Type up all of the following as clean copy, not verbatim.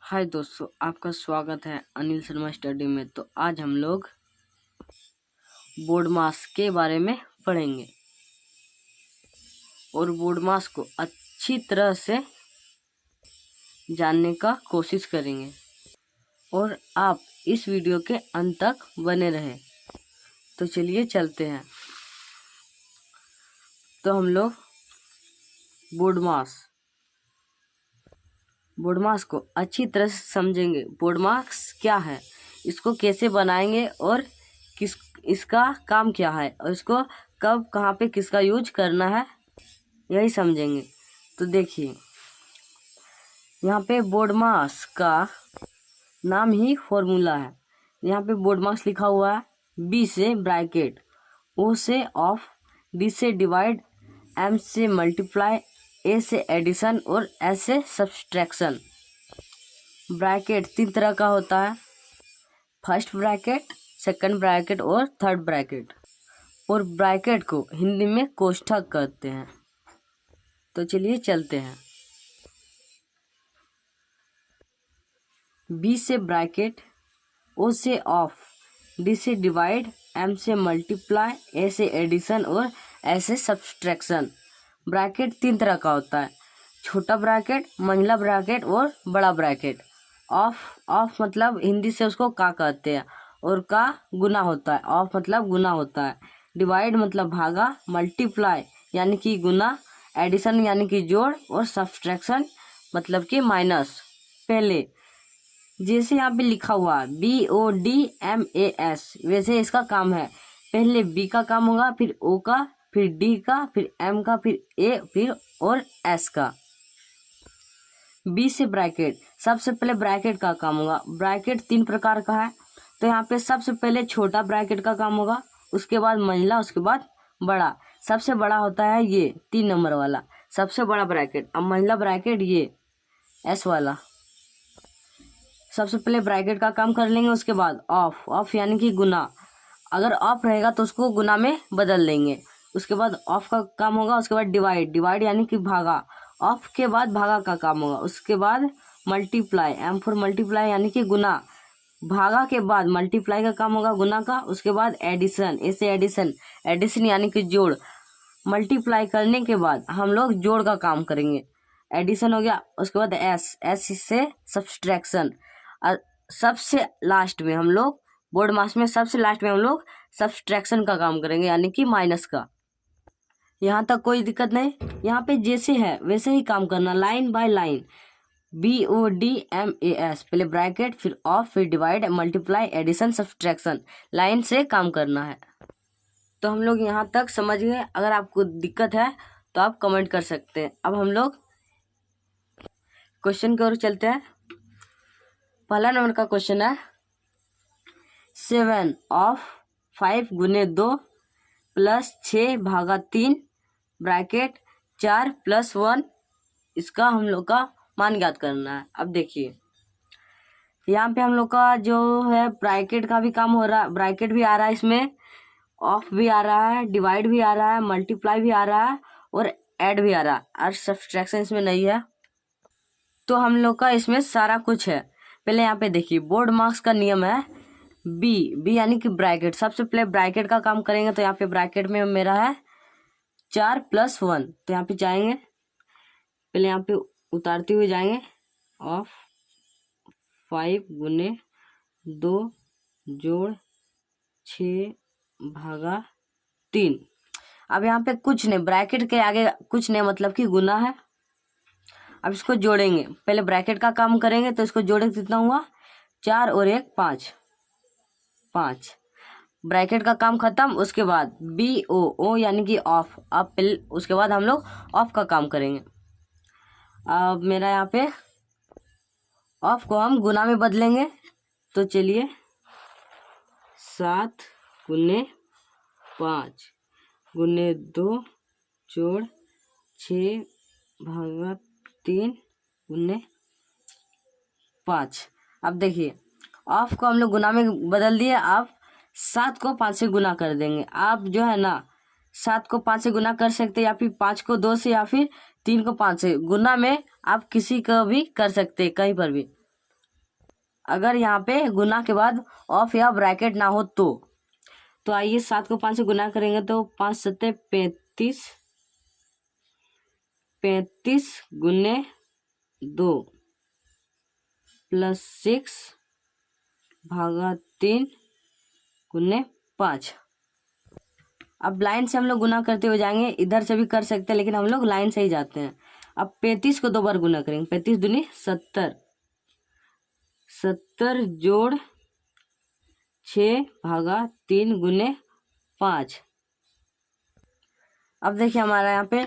हाय दोस्तों, आपका स्वागत है अनिल शर्मा स्टडी में। तो आज हम लोग बोर्ड मास के बारे में पढ़ेंगे और बोर्ड मास को अच्छी तरह से जानने का कोशिश करेंगे और आप इस वीडियो के अंत तक बने रहें। तो चलिए चलते हैं। तो हम लोग बोर्ड मास को अच्छी तरह से समझेंगे। बोर्ड मास क्या है, इसको कैसे बनाएंगे और इसका काम क्या है और इसको कब कहाँ पे किसका यूज करना है, यही समझेंगे। तो देखिए, यहाँ पे बोर्ड मास का नाम ही फॉर्मूला है। यहाँ पे बोर्ड मास लिखा हुआ है, बी से ब्रैकेट, ओ से ऑफ, डी से डिवाइड, एम से मल्टीप्लाई, ए से एडिशन और एस से सब्सट्रैक्शन। ब्रैकेट 3 तरह का होता है, फर्स्ट ब्रैकेट, सेकंड ब्रैकेट और थर्ड ब्रैकेट। और ब्रैकेट को हिंदी में कोष्ठक कहते हैं। तो चलिए चलते हैं। बी से ब्रैकेट, ओ से ऑफ, डी से डिवाइड, एम से मल्टीप्लाई, ए से एडिशन और एस से सब्सट्रैक्शन। ब्रैकेट 3 तरह का होता है, छोटा ब्रैकेट, मंझला ब्रैकेट और बड़ा ब्रैकेट। ऑफ मतलब हिंदी से उसको का कहते हैं और का गुना होता है। ऑफ मतलब गुना होता है। डिवाइड मतलब भागा, मल्टीप्लाई यानी कि गुना, एडिशन यानी कि जोड़ और सब्सट्रैक्शन मतलब कि माइनस। पहले जैसे यहाँ पे लिखा हुआ है BODMAS, वैसे इसका काम है। पहले बी का काम होगा, फिर ओ का, फिर डी का, फिर एम का, फिर ए, फिर और एस का। बी से ब्रैकेट, सबसे पहले ब्रैकेट का काम होगा। ब्रैकेट 3 प्रकार का है। तो यहाँ पे सबसे पहले छोटा ब्रैकेट का काम होगा, उसके बाद मंझला, उसके बाद बड़ा। सबसे बड़ा होता है ये 3 नंबर वाला, सबसे बड़ा ब्रैकेट। अब मंझला ब्रैकेट ये एस वाला। सबसे पहले ब्रैकेट का काम कर लेंगे, उसके बाद ऑफ यानी कि गुना। अगर ऑफ रहेगा तो उसको गुना में बदल लेंगे। उसके बाद ऑफ का काम होगा, उसके बाद डिवाइड यानी कि भागा। ऑफ के बाद भागा का काम होगा। उसके बाद मल्टीप्लाई, एम फॉर मल्टीप्लाई यानी कि गुना। भागा के बाद मल्टीप्लाई का काम होगा, गुना का। उसके बाद एडिशन, ऐसे एडिशन यानी कि जोड़। मल्टीप्लाई करने के बाद हम लोग जोड़ का काम करेंगे, एडिशन हो गया। उसके बाद एस से सब्सट्रैक्शन। सबसे लास्ट में हम लोग बोर्ड मास में सबसे लास्ट में हम लोग सब्सट्रैक्शन का काम करेंगे यानी कि माइनस का। यहाँ तक कोई दिक्कत नहीं। यहाँ पे जैसे है वैसे ही काम करना, लाइन बाय लाइन। BODMAS, पहले ब्रैकेट, फिर ऑफ, फिर divide, multiply, addition, subtraction. Line से काम करना है। तो हम लोग यहाँ तक समझ गए। अगर आपको दिक्कत है तो आप कमेंट कर सकते हैं। अब हम लोग क्वेश्चन की ओर चलते हैं। पहला नंबर का क्वेश्चन है, 7 ऑफ 5 गुने 2 प्लस 6 भागा 3 ब्रैकेट 4 प्लस 1, इसका हम लोग का मान ज्ञात करना है। अब देखिए, यहाँ पे हम लोग का जो है ब्रैकेट का भी काम हो रहा है, ब्रैकेट भी आ रहा है, इसमें ऑफ भी आ रहा है, डिवाइड भी आ रहा है, मल्टीप्लाई भी आ रहा है और ऐड भी आ रहा है, और सब्सट्रैक्शन इसमें नहीं है। तो हम लोग का इसमें सारा कुछ है। पहले यहाँ पे देखिए, बोर्ड मार्क्स का नियम है बी यानी कि ब्रैकेट। सबसे पहले ब्रैकेट का काम करेंगे। तो यहाँ पे ब्रैकेट में मेरा है 4 प्लस 1। तो यहाँ पे जाएंगे, पहले यहाँ पे उतारते हुए जाएंगे, ऑफ 5 गुने 2 जोड़ 6 भागा 3। अब यहाँ पे कुछ नहीं, ब्रैकेट के आगे कुछ नहीं, मतलब कि गुना है। अब इसको जोड़ेंगे, पहले ब्रैकेट का काम करेंगे। तो इसको जोड़ेंगे, कितना हुआ, 4 और 1 5। ब्रैकेट का काम खत्म। उसके बाद BO यानी कि ऑफ। अब उसके बाद हम लोग ऑफ का काम करेंगे। अब मेरा यहाँ पे ऑफ को हम गुना में बदलेंगे। तो चलिए, 7 गुने 5 गुने 2 जोड़ 6 भागा 3 गुने 5। अब देखिए, ऑफ को हम लोग गुना में बदल दिए। आप 7 को 5 से गुना कर देंगे। आप जो है ना, 7 को 5 से गुना कर सकते हैं, या फिर 5 को 2 से, या फिर 3 को 5 से। गुना में आप किसी को भी कर सकते हैं, कहीं पर भी। अगर यहाँ पे गुना के बाद ऑफ या ब्रैकेट ना हो तो आइए 7 को 5 से गुना करेंगे तो 5 सत्ते 35, 35 गुने 2 प्लस 6 भागा 3 गुने 5। अब लाइन से हम लोग गुना करते हुए जाएंगे, इधर से भी कर सकते हैं लेकिन हम लोग लाइन से ही जाते हैं। अब 35 को 2 बार गुना करेंगे, 35 दूनी 70, 70 जोड़ 6 भागा 3 गुने 5। अब देखिए हमारा यहाँ पे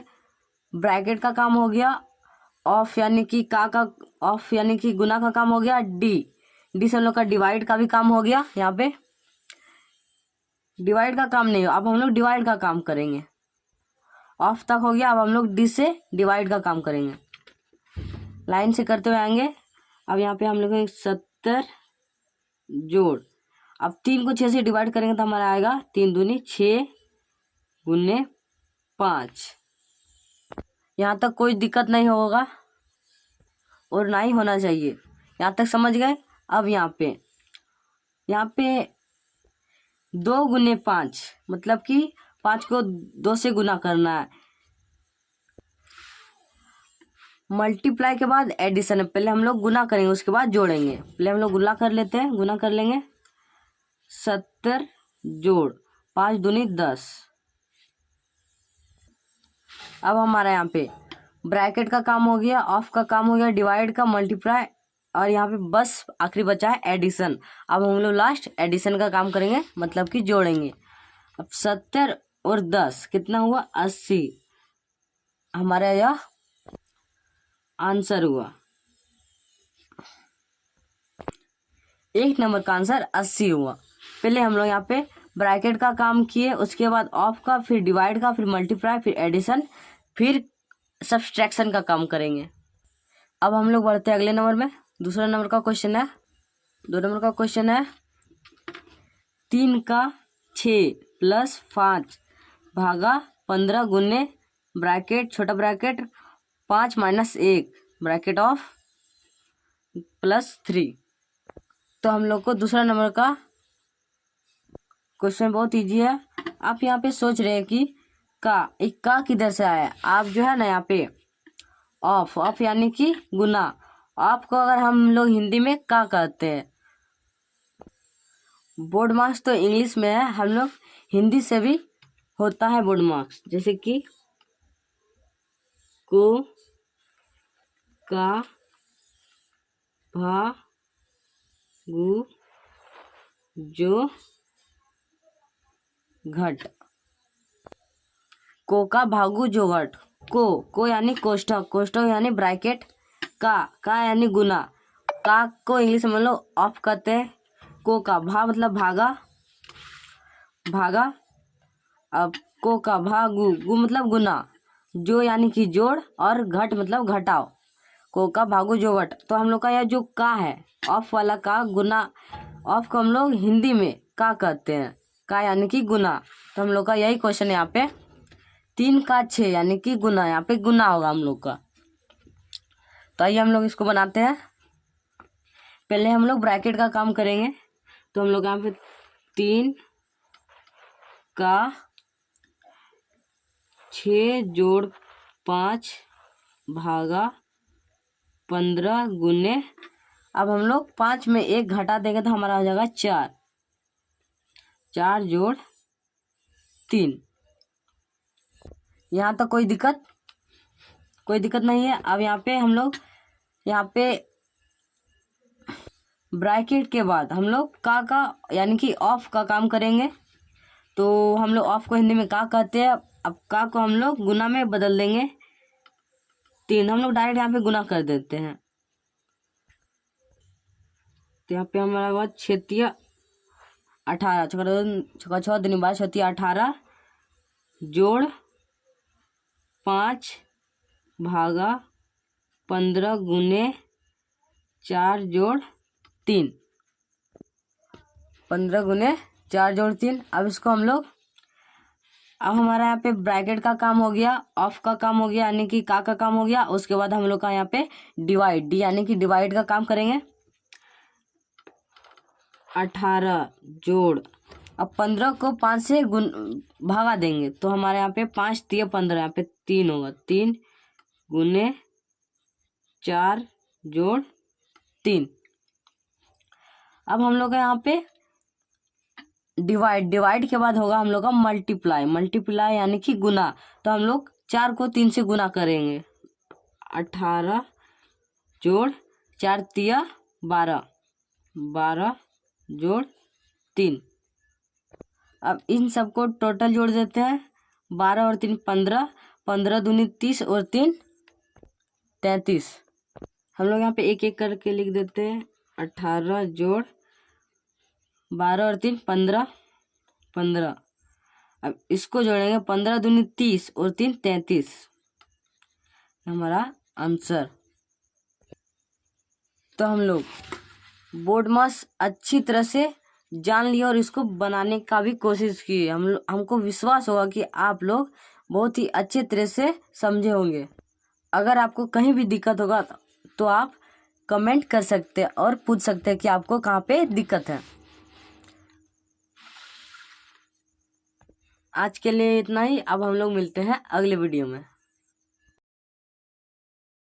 ब्रैकेट का काम हो गया, ऑफ यानी कि ऑफ यानी कि गुना का काम हो गया, डी से हम लोग का डिवाइड का भी काम हो गया। यहाँ पे डिवाइड का काम नहीं, अब हम लोग डिवाइड का काम करेंगे। ऑफ तक हो गया, अब हम लोग डी से डिवाइड का काम करेंगे, लाइन से करते हुए आएंगे। अब यहाँ पे हम लोग 70 जोड़, अब 3 को 6 से डिवाइड करेंगे तो हमारा आएगा 3 दूनी 6 गुने 5। यहाँ तक कोई दिक्कत नहीं होगा और ना ही होना चाहिए, यहाँ तक समझ गए। अब यहाँ पे 2 गुने 5 मतलब कि 5 को 2 से गुना करना है। मल्टीप्लाई के बाद एडिशन है, पहले हम लोग गुना करेंगे उसके बाद जोड़ेंगे। पहले हम लोग गुना कर लेते हैं, गुना कर लेंगे। 70 जोड़ 5 दूनी 10। अब हमारा यहाँ पे ब्रैकेट का काम हो गया, ऑफ का काम हो गया, डिवाइड का, मल्टीप्लाई, और यहाँ पे बस आखिरी बचा है एडिशन। अब हम लोग लास्ट एडिशन का काम करेंगे, मतलब कि जोड़ेंगे। अब 70 और 10 कितना हुआ 80, हमारा यह आंसर हुआ। 1 नंबर का आंसर 80 हुआ। पहले हम लोग यहाँ पे ब्रैकेट का काम किए, उसके बाद ऑफ का, फिर डिवाइड का, फिर मल्टीप्लाई, फिर एडिशन, फिर सब्सट्रैक्शन का काम करेंगे। अब हम लोग बढ़ते हैं अगले नंबर में। दूसरा नंबर का क्वेश्चन है, 2 नंबर का क्वेश्चन है 3 का 6 प्लस 5 भागा 15 गुने ब्रैकेट छोटा bracket 5 minus 1 bracket of plus 3। तो हम लोग को दूसरा नंबर का क्वेश्चन बहुत इजी है। आप यहाँ पे सोच रहे हैं कि एक का किधर से आया। आप जो है ना यहाँ पे ऑफ यानी कि गुना, ऑफ को अगर हम लोग हिंदी में का कहते हैं। बोर्ड मार्क्स तो इंग्लिश में है, हम लोग हिंदी से भी होता है बोर्ड मार्क्स, जैसे कि को, का, भा, गु, जो, घट। को का भागु जो घट। को यानी कोष्ठक, कोष्ठक यानी ब्रैकेट, का यानी गुना, का को इंग्लिश में लोग ऑफ कहते हैं। को का भा मतलब भागा। अब को का भागु, गु मतलब गुना, जो यानी कि जोड़, और घट मतलब घटाओ। को का भागु जो घट। तो हम लोग का यह जो का है ऑफ वाला का, गुना, ऑफ को हम लोग हिंदी में का कहते हैं, का यानी कि गुना। तो हम लोग का यही क्वेश्चन है यहाँ पे। 3 का 6 यानी कि गुना, यहाँ पे गुना होगा हम लोग का। तो आइए हम लोग इसको बनाते हैं। पहले हम लोग ब्रैकेट का काम करेंगे, तो हम लोग यहाँ पे 3 का 6 जोड़ 5 भागा 15 गुने, अब हम लोग 5 में 1 घटा देंगे तो हमारा हो जाएगा 4 जोड़ 3। यहाँ तक कोई दिक्कत नहीं है। अब यहाँ पे हम लोग यहाँ पे ब्रैकेट के बाद हम लोग का यानी कि ऑफ का काम करेंगे। तो हम लोग ऑफ को हिंदी में का कहते हैं। अब का को हम लोग गुना में बदल देंगे, 3 हम लोग डायरेक्ट यहाँ पे गुना कर देते हैं। तो यहाँ पे हमारा हुआ 6 18, 6 दिन बाद 18 जोड़ 5 भागा 15 गुने 4 जोड़ 3, 15 गुने 4 जोड़ 3। अब इसको हम लोग, अब हमारा यहाँ पे ब्रैकेट का काम हो गया, ऑफ का काम हो गया यानी कि का काम हो गया। उसके बाद हम लोग का यहाँ पे डिवाइड, डी यानी कि डिवाइड का काम करेंगे। 18 जोड़, अब 15 को 5 से भागा देंगे तो हमारे यहाँ पे 5 3 15, यहाँ पे 3 होगा। 3 गुने 4 जोड़ 3। अब हम लोग का यहाँ पे डिवाइड के बाद होगा हम लोग का मल्टीप्लाई यानी कि गुना। तो हम लोग 4 को 3 से गुना करेंगे। 18 जोड़ 4 तिया 12, 12 जोड़ 3। अब इन सबको टोटल जोड़ देते हैं। 12 और 3 15, 15 दूनी 30 और 3 33। हम लोग यहाँ पे एक एक करके लिख देते हैं। 18 जोड़ 12 और 3 15, 15। अब इसको जोड़ेंगे। 15 दूनी 30 और 3 33, हमारा आंसर। तो हम लोग बोर्ड मास अच्छी तरह से जान लिया और इसको बनाने का भी कोशिश की। हमको विश्वास होगा कि आप लोग बहुत ही अच्छे तरह से समझे होंगे। अगर आपको कहीं भी दिक्कत होगा तो आप कमेंट कर सकते हैं और पूछ सकते हैं कि आपको कहाँ पे दिक्कत है। आज के लिए इतना ही। अब हम लोग मिलते हैं अगले वीडियो में।